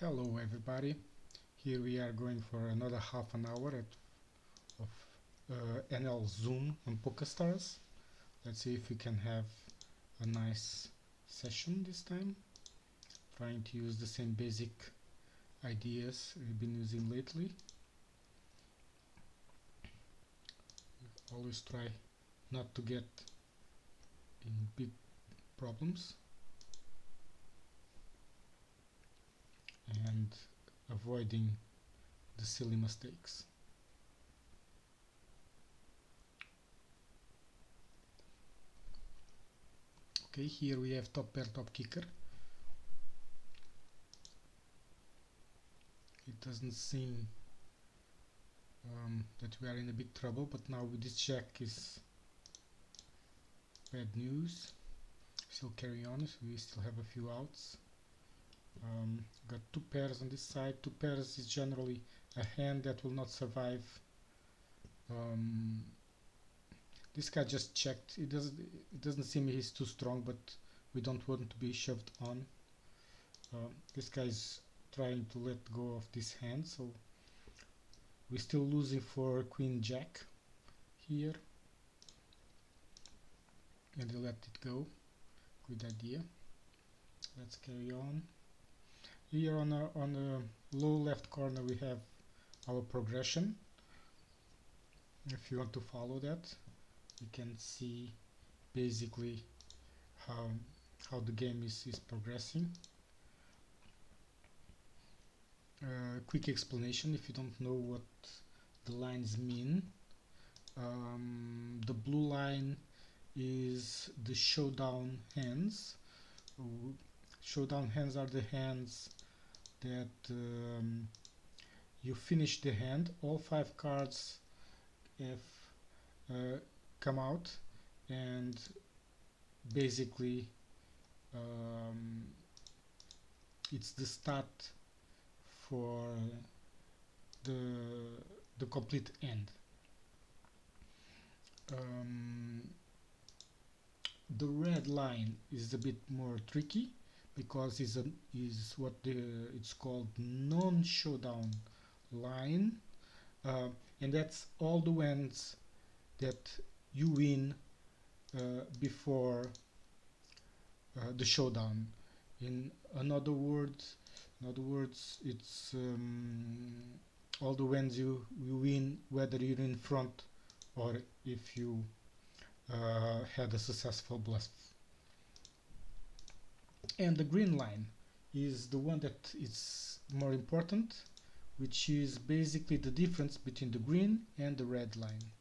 Hello everybody, here we are going for another half an hour of Nl Zoom on Pokerstars. Let's see if we can have a nice session this time, trying to use the same basic ideas we've been using lately. Always try not to get in big problems and avoiding the silly mistakes. Okay, here we have top pair, top kicker. It doesn't seem that we are in a big trouble, but now with this check is bad news. Still carry on, so we still have a few outs. Got two pairs on this side. Two pairs is generally a hand that will not survive. This guy just checked. It doesn't seem he's too strong, but we don't want to be shoved on. This guy is trying to let go of this hand, so we're still losing for Queen Jack here, and they let it go. Good idea. Let's carry on. Here on the low left corner we have our progression. If you want to follow that, you can see basically how the game is progressing. Quick explanation if you don't know what the lines mean. The blue line is the showdown hands. Showdown hands are the hands that you finish the hand. All 5 cards have come out, and basically it's the start for the complete end. The red line is a bit more tricky because is what it's called non-showdown line, and that's all the hands that you win before the showdown. In other words, it's all the hands you win whether you're in front or if you had a successful bluff. And the green line is the one that is more important, which is basically the difference between the green and the red line,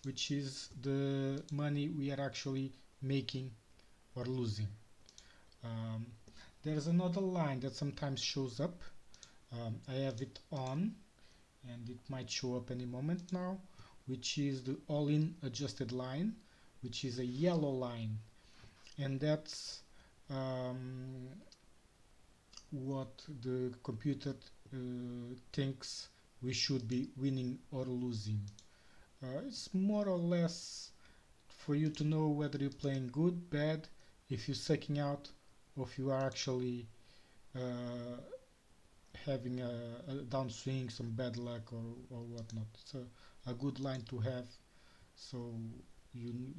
which is the money we are actually making or losing. There's another line that sometimes shows up. I have it on, and it might show up any moment now, which is the all-in adjusted line, which is a yellow line, and that's what the computer thinks we should be winning or losing. It's more or less for you to know whether you're playing good, bad, if you're sucking out, or if you are actually having a downswing, some bad luck or whatnot. It's a good line to have, so you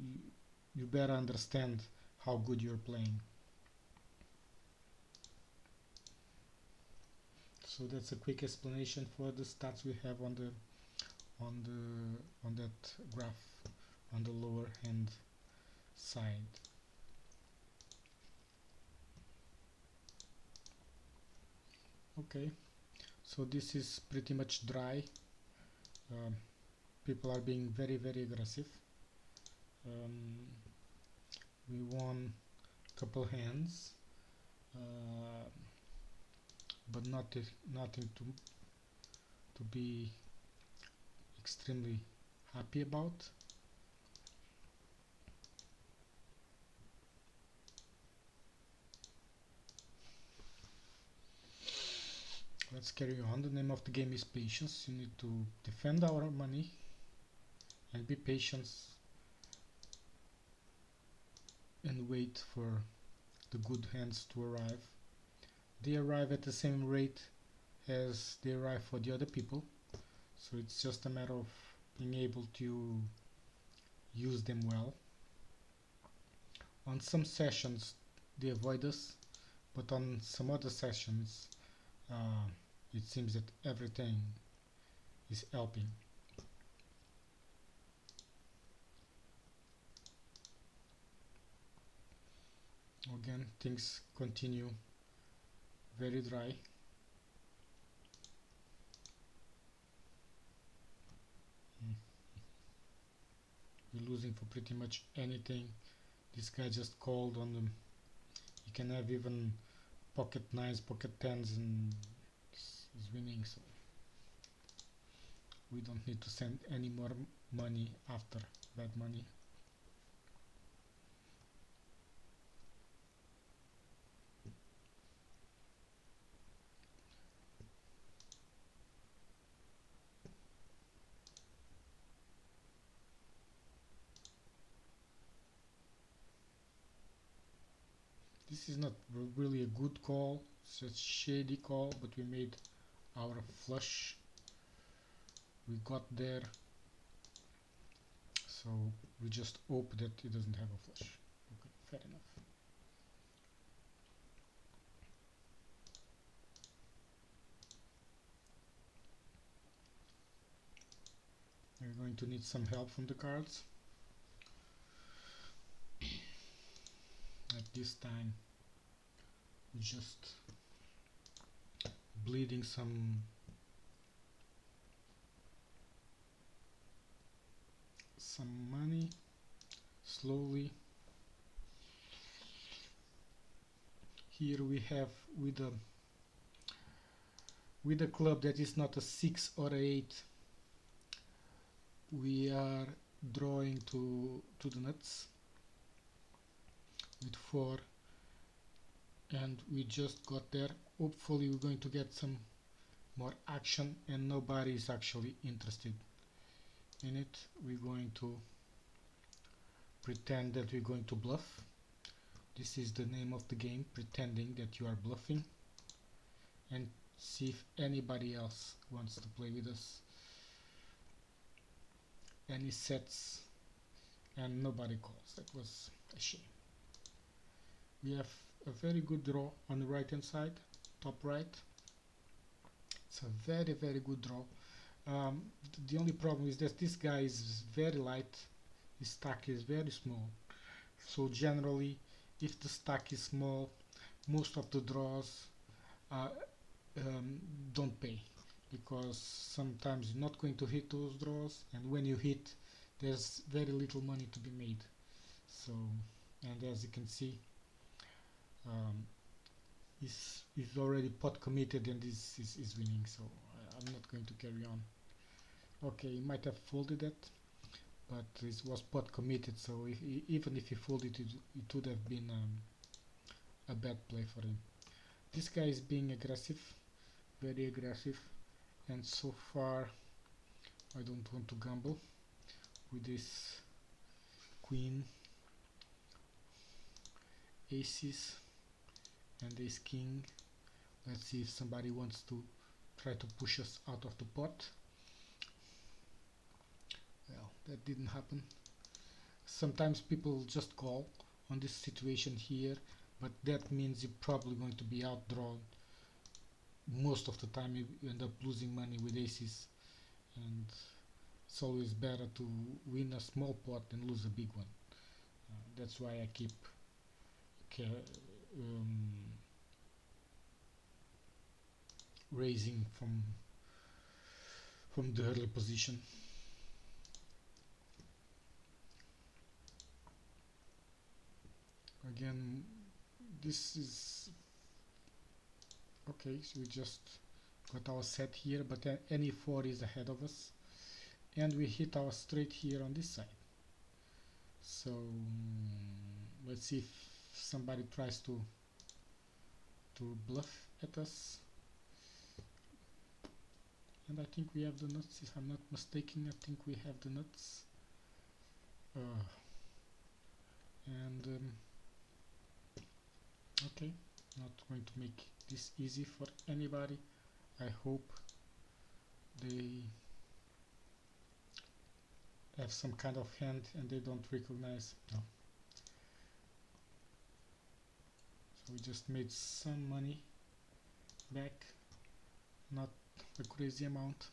better understand how good you're playing. So that's a quick explanation for the stats we have on that graph on the lower hand side. Okay, so this is pretty much dry. People are being very aggressive. We won a couple hands, but nothing to be extremely happy about. Let's carry on. The name of the game is patience. You need to defend our money and be patient and wait for the good hands to arrive. they arrive at the same rate as they arrive for the other people, so it's just a matter of being able to use them well. On some sessions they avoid us, but on some other sessions it seems that everything is helping. Again, things continue very dry. We're losing for pretty much anything. This guy just called on them. He can have even pocket nines, pocket tens, and he's winning, so we don't need to send any more money after bad money. This is not really a good call, it's a shady call, but we made our flush. We got there, so we just hope that it doesn't have a flush. Okay, fair enough. We're going to need some help from the cards. At this time, we're just bleeding some money slowly. Here we have with a club that is not a 6 or a 8, we are drawing to the nuts with 4, and we just got there. Hopefully we're going to get some more action, and nobody is actually interested in it. We're going to pretend that we're going to bluff. This is the name of the game, pretending that you are bluffing, and see if anybody else wants to play with us. Any sets, and nobody calls. That was a shame. We have a very good draw on the right hand side, top right. It's a very good draw. The only problem is that this guy is very light, his stack is very small, so generally if the stack is small, most of the draws don't pay, because sometimes you're not going to hit those draws, and when you hit there's very little money to be made. So, and as you can see, he's already pot committed and is winning, so I'm not going to carry on. Okay, he might have folded it, but this was pot committed, so even if he folded it, it would have been a bad play for him. This guy is being aggressive, very aggressive, and so far I don't want to gamble with this queen, aces, and ace king. Let's see if somebody wants to try to push us out of the pot. Well, that didn't happen. Sometimes people just call on this situation here, but that means you're probably going to be outdrawn. Most of the time you end up losing money with aces, and it's always better to win a small pot than lose a big one. That's why I keep raising from the early position. Again, this is okay, so we just got our set here, but any 4 is ahead of us, and we hit our straight here on this side. So let's see if somebody tries to bluff at us, and I think we have the nuts. If I'm not mistaken, I think we have the nuts. And okay, not going to make this easy for anybody. I hope they have some kind of hand and they don't recognize. No. So we just made some money back, not a crazy amount,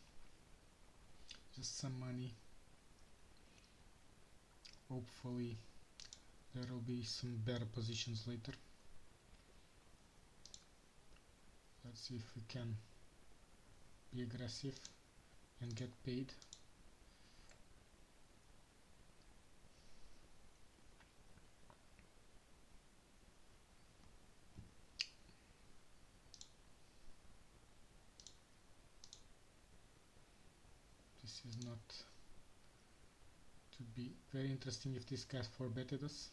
just some money. Hopefully there will be some better positions later. Let's see if we can be aggressive and get paid. This is not to be very interesting if this guy 4-betted us.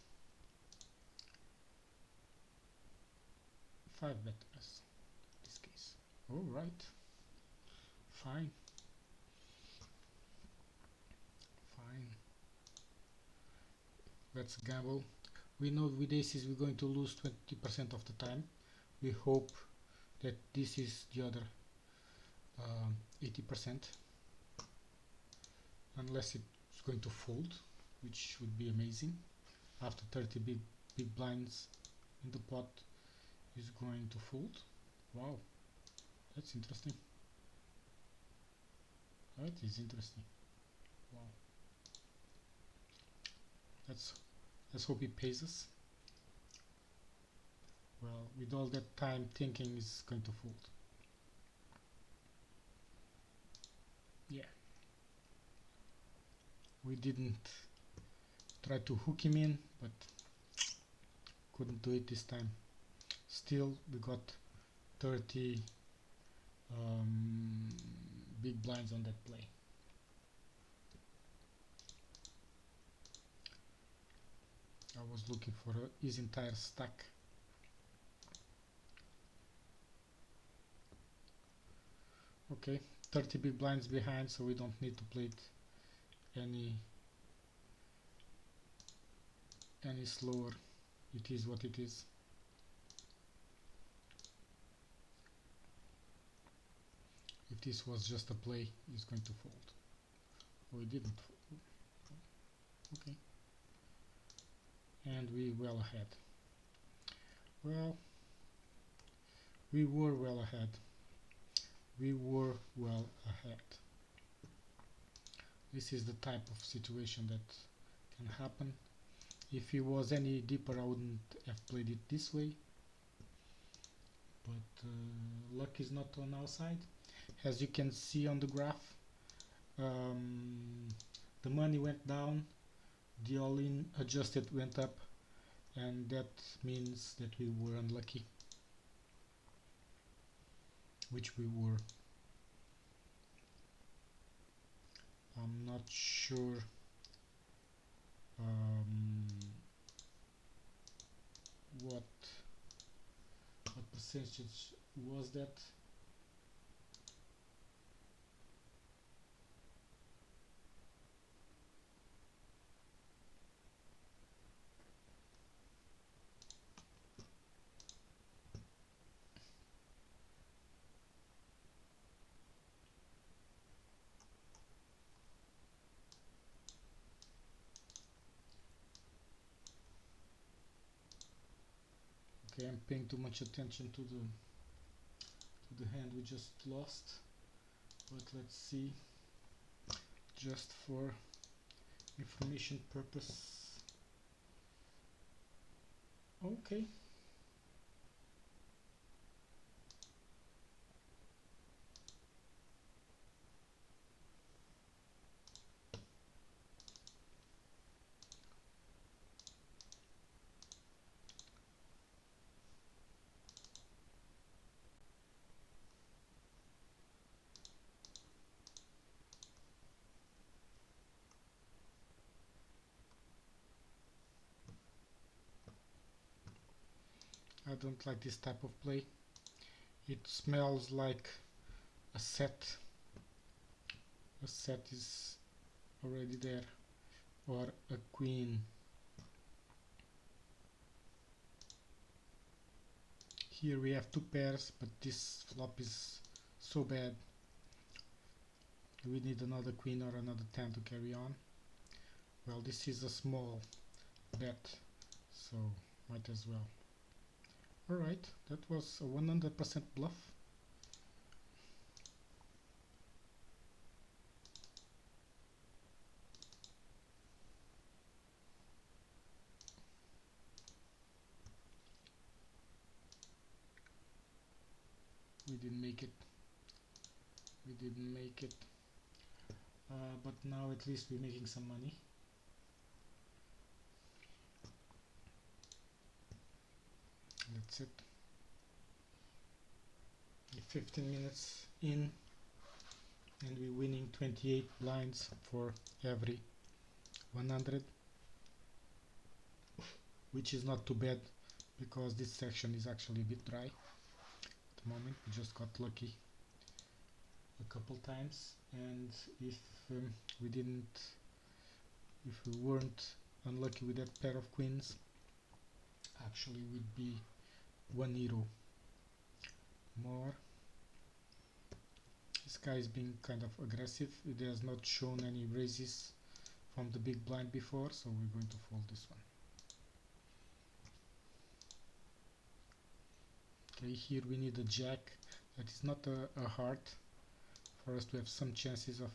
5-betted us in this case. Alright. Fine. Fine. Let's gamble. We know with aces we're going to lose 20% of the time. We hope that this is the other 80%. Unless it's going to fold, which would be amazing. After 30 big blinds in the pot is going to fold. Wow, that's interesting. That is interesting. Wow. Let's hope he pays us. Well, with all that time thinking is going to fold. Yeah. We didn't try to hook him in, but couldn't do it this time. Still, we got 30 big blinds on that play. I was looking for his entire stack. Okay, 30 big blinds behind, so we don't need to play it any slower. It is what it is. If this was just a play, it's going to fold. Oh, it didn't fold. Okay. And we well ahead. Well, we were well ahead. We were well ahead. This is the type of situation that can happen. If it was any deeper, I wouldn't have played it this way. But luck is not on our side. As you can see on the graph, the money went down, the all-in adjusted went up, and that means that we were unlucky, which we were. I'm not sure what percentage was that. Okay, I'm paying too much attention to the hand we just lost, but let's see, just for information purpose. Okay. I don't like this type of play. It smells like a set. A set is already there, or a queen Here we have two pairs, but this flop is so bad. We need another queen or another 10 to carry on. Well, this is a small bet, so might as well. Alright, that was a 100% bluff. We didn't make it. We didn't make it. But now at least we're making some money. That's it. 15 minutes in and we're winning 28 blinds for every 100, which is not too bad because this section is actually a bit dry at the moment. We just got lucky a couple times, and if we weren't unlucky with that pair of queens, actually would be 1 euro more. This guy is being kind of aggressive. It has not shown any raises from the big blind before, so we're going to fold this one. Okay, here we need a jack. That is not a heart for us to have some chances of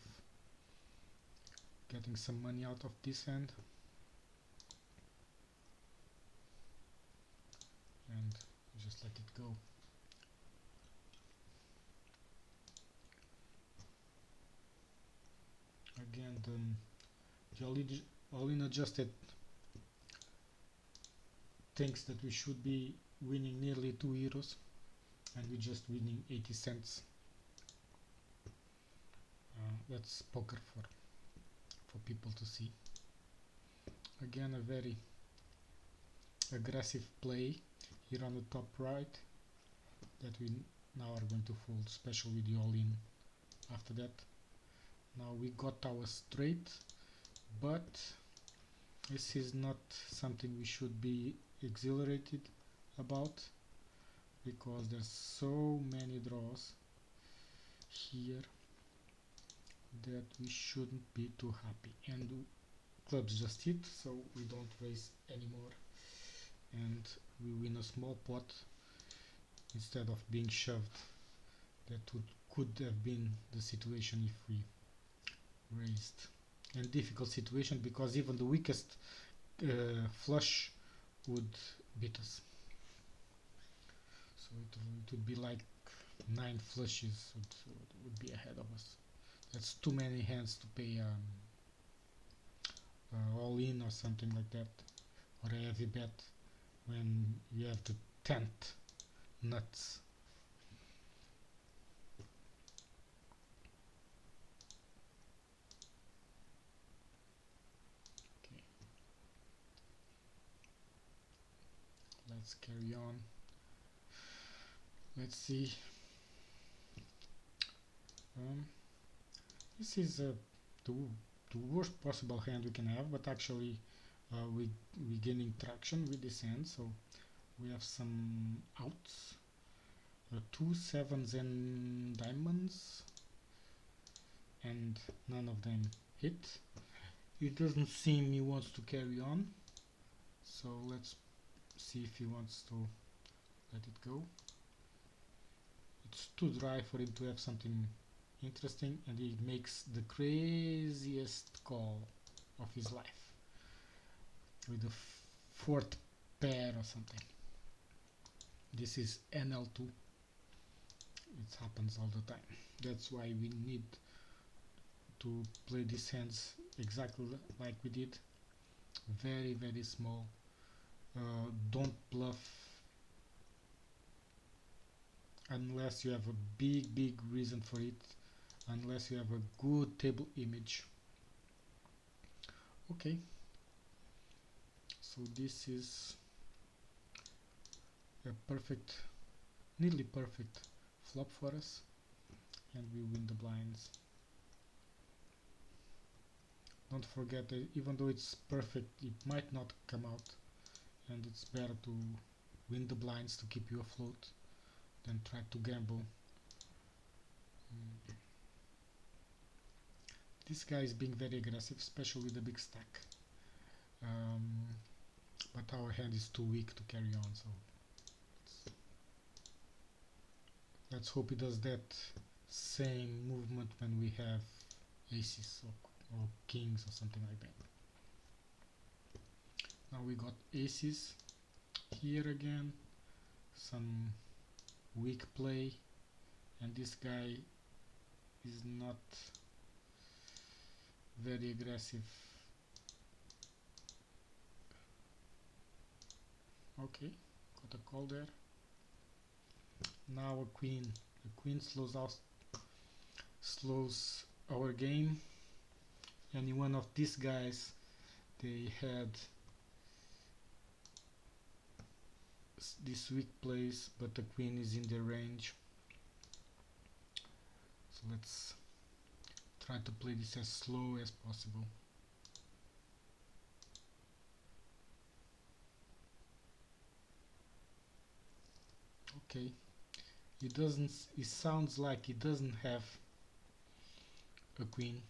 getting some money out of this hand. And just let it go. Again, the all-in adjusted thinks that we should be winning nearly 2 euros, and we're just winning 80 cents. That's poker for people to see. Again, a very aggressive play here on the top right that we now are going to fold, especially with the all-in after that. Now we got our straight, but this is not something we should be exhilarated about because there's so many draws here that we shouldn't be too happy. And clubs just hit, so we don't raise anymore, and we win a small pot instead of being shoved. That could have been the situation if we raised. And difficult situation because even the weakest flush would beat us. So it would be like 9 flushes would be ahead of us. That's too many hands to pay all in or something like that, or a heavy bet when you have the 10th nuts. Okay, let's carry on. Let's see. This is the worst possible hand we can have, but actually we're gaining traction with this hand, so we have some outs. 2 sevens and diamonds, and none of them hit. It doesn't seem he wants to carry on, so let's see if he wants to let it go. It's too dry for him to have something interesting, and he makes the craziest call of his life with the 4th pair or something. This is Nl2. It happens all the time. That's why we need to play these hands exactly like we did. Very, very small. Don't bluff unless you have a big reason for it, unless you have a good table image. Okay, so this is a perfect, nearly perfect flop for us, and we win the blinds. Don't forget that even though it's perfect, it might not come out, and it's better to win the blinds to keep you afloat then try to gamble. This guy is being very aggressive, especially with the big stack. But our hand is too weak to carry on, so let's hope he does that same movement when we have aces or kings or something like that. Now we got aces here again, some weak play, and this guy is not very aggressive. Okay, got a call there. Now a queen. The queen slows our game. Any one of these guys, they had this weak place, but the queen is in their range. So let's try to play this as slow as possible. Okay, it sounds like he doesn't have a queen.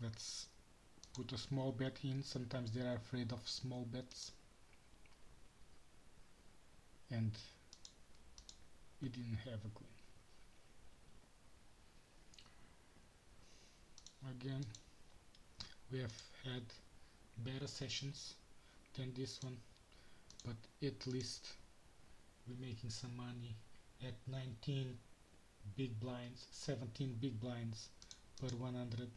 Let's put a small bet in. Sometimes they are afraid of small bets, and he didn't have a queen. Again, we have had better sessions than this one, but at least we're making some money at 19 big blinds, 17 big blinds per 100.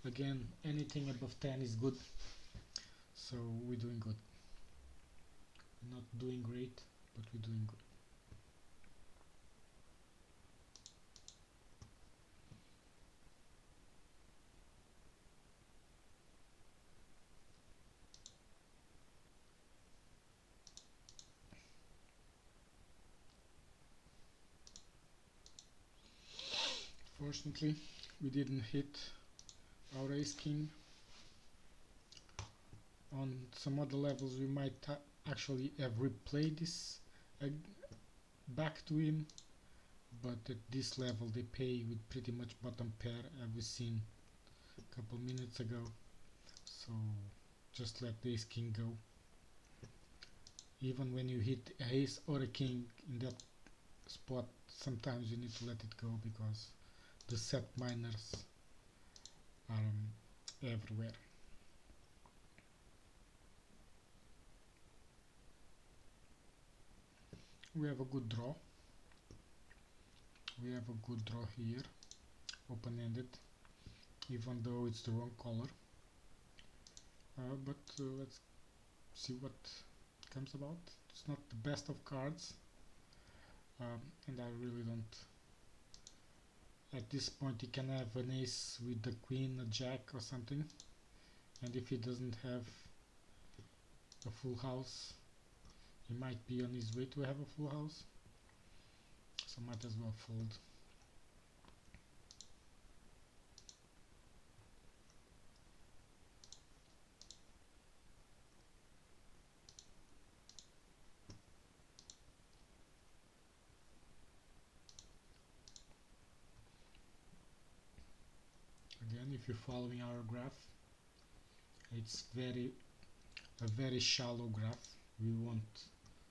Again, anything above 10 is good, so we're doing good. We're not doing great, but we're doing good. Fortunately, we didn't hit our ace king. On some other levels we might actually have replayed this back to him, but at this level they pay with pretty much bottom pair, as we seen a couple minutes ago, so just let the ace king go. Even when you hit a ace or a king in that spot, sometimes you need to let it go because the set miners are everywhere. We have a good draw. We have a good draw here, open-ended, even though it's the wrong color. But let's see what comes about. It's not the best of cards, and I really don't. At this point, he can have an ace with the queen, a jack, or something, and if he doesn't have a full house, he might be on his way to have a full house, so might as well fold. Again, if you're following our graph, it's a very shallow graph. We want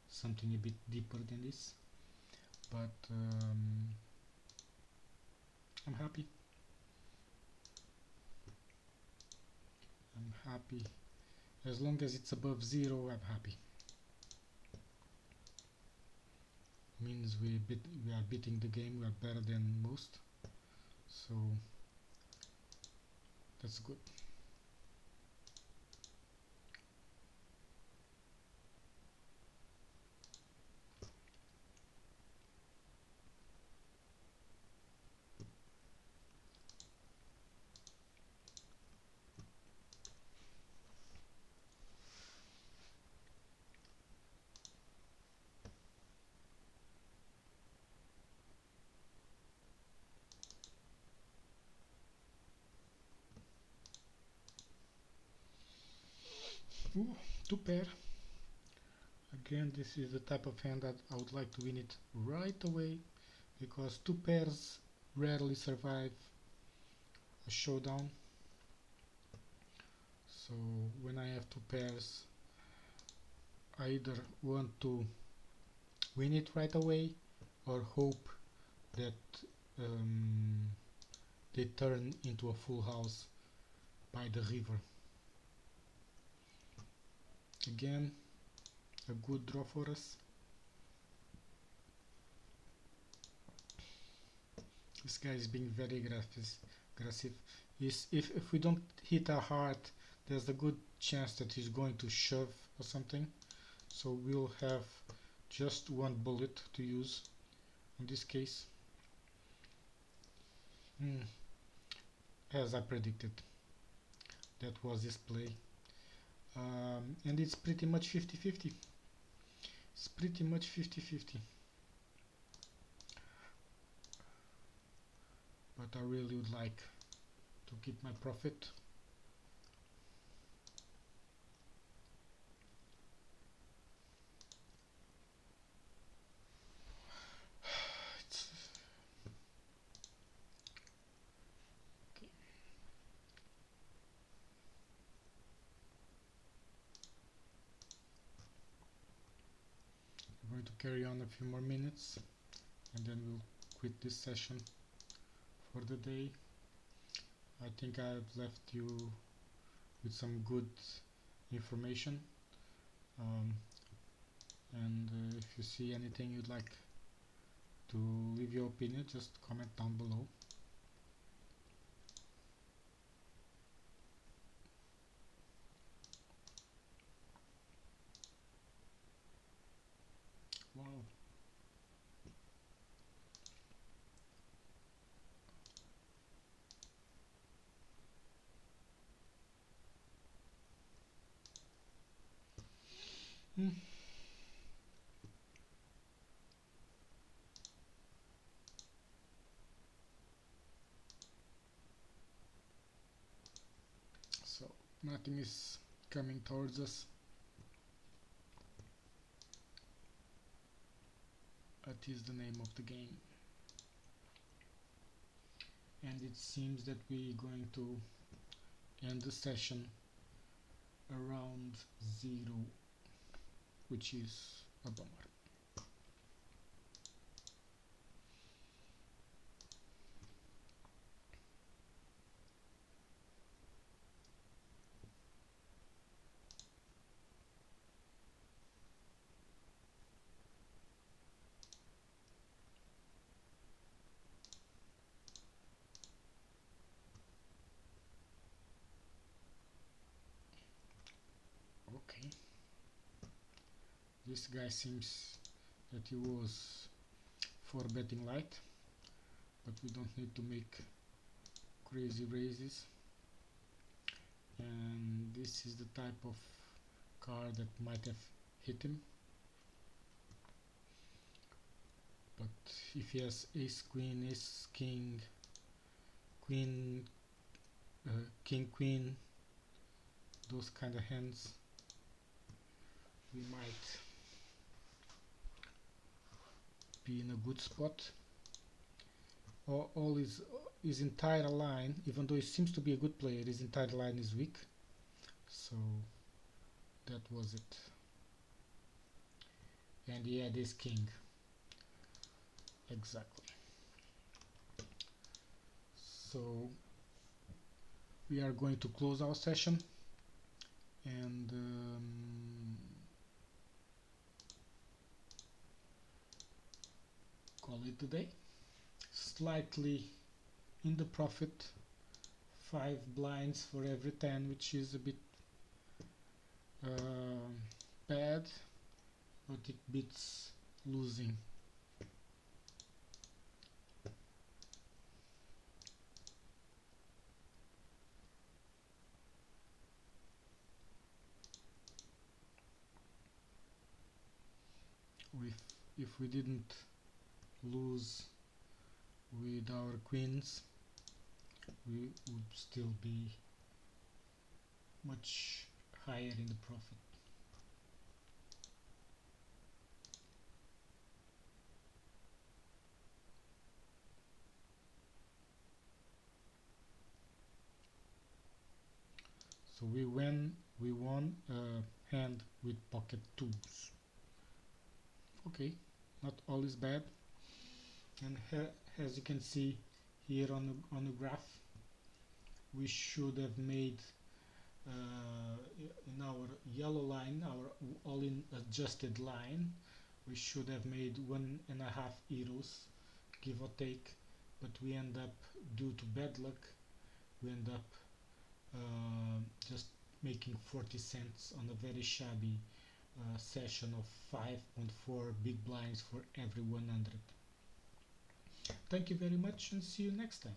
something a bit deeper than this, but I'm happy. I'm happy. As long as it's above 0, I'm happy. Means we are beating the game, we are better than most, so that's good. Ooh, 2 pair Again, this is the type of hand that I would like to win it right away, because two pairs rarely survive a showdown. So when I have two pairs, I either want to win it right away or hope that they turn into a full house by the river. Again, a good draw for us. This guy is being very aggressive. If we don't hit our heart, there's a good chance that he's going to shove or something. So we'll have just one bullet to use in this case. As I predicted, that was his play. And it's pretty much 50-50. It's pretty much 50-50. But I really would like to keep my profit. Okay. I'm going to carry on a few more minutes and then we'll quit this session for the day. I think I've left you with some good information, and if you see anything you'd like to leave your opinion, just comment down below. Wow. So nothing is coming towards us. That is the name of the game. And it seems that we're going to end the session around 0, which is a bummer. Okay. This guy seems that he was for betting light, but we don't need to make crazy raises. And this is the type of card that might have hit him. But if he has ace queen, ace king, queen, king queen, those kind of hands, we might be in a good spot. All his entire line, even though he seems to be a good player, his entire line is weak. So that was it. And he had his king. Exactly. So we are going to close our session and call it a day. Slightly in the profit, 5 blinds for every 10, which is a bit bad, but it beats losing. If we didn't lose with our queens, we would still be much higher in the profit. So we won a hand with pocket twos. Okay, not all is bad. And as you can see here on the graph, we should have made in our yellow line, our all-in adjusted line, we should have made 1.5 euros, give or take, but we end up, due to bad luck, we end up just making 40 cents on a very shabby session of 5.4 big blinds for every 100. Thank you very much and see you next time.